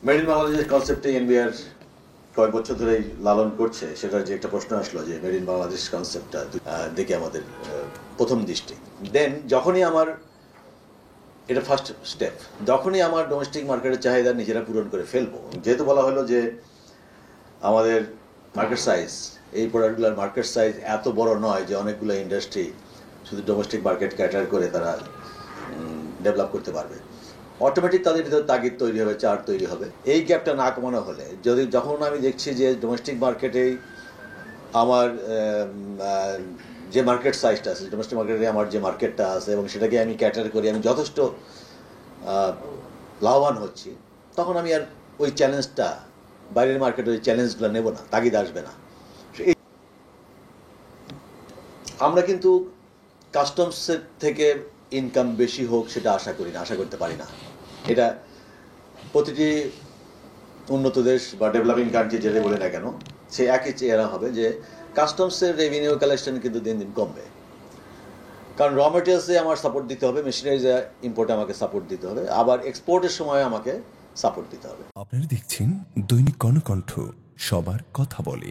Made in বাংলাদেশের কনসেপ্টে NBR কয়েক বছর ধরেই লালন করছে, সেটার যে একটা প্রশ্ন আসলো যে মেড ইন বাংলাদেশ কনসেপ্টটা দেখে আমাদের প্রথম দৃষ্টি। দেন যখনই আমার এটা ফার্স্ট স্টেপ, যখনই আমার ডোমেস্টিক মার্কেটের চাহিদা নিজেরা পূরণ করে ফেলবো, যেহেতু বলা হলো যে আমাদের মার্কেট সাইজ, এই প্রোডাক্টগুলোর মার্কেট সাইজ এত বড় নয় যে অনেকগুলো ইন্ডাস্ট্রি শুধু ডোমেস্টিক মার্কেট ক্যাটার করে তারা ডেভেলপ করতে পারবে। অটোমেটিক তাদের ভিতরে তাগিদ তৈরি হবে, চার্ট তৈরি হবে। এই গ্যাপটা না কমানো হলে, যখন আমি দেখছি যে ডোমেস্টিক মার্কেটেই আমার যে মার্কেট সাইজটা আছে, ডোমেস্টিক মার্কেটে আমার যে মার্কেটটা আছে এবং সেটাকে আমি ক্যাটার করি, আমি যথেষ্ট লাভবান হচ্ছি, তখন আমি আর ওই চ্যালেঞ্জটা, বাইরের মার্কেটে ওই চ্যালেঞ্জগুলো নেব না, তাগিদ আসবে না। আমরা কিন্তু কাস্টমসের থেকে ইনকাম বেশি হোক সেটা আশা করি না, আশা করতে পারি না। এটা প্রতিটি উন্নত দেশ বা ডেভেলপিং কান্ট্রি যেটা বলে না কেন, সে একই চেহারা হবে যে কাস্টমসের রেভিনিউ কালেকশন কিন্তু দিন দিন কমবে। কারণ র মেটেরিয়ালসে আমার সাপোর্ট দিতে হবে, মেশিনারিজে ইম্পোর্টে আমাকে সাপোর্ট দিতে হবে, আবার এক্সপোর্টের সময় আমাকে সাপোর্ট দিতে হবে। আপনারা দেখছেন দৈনিক কর্ণকণ্ঠ, সবার কথা বলে।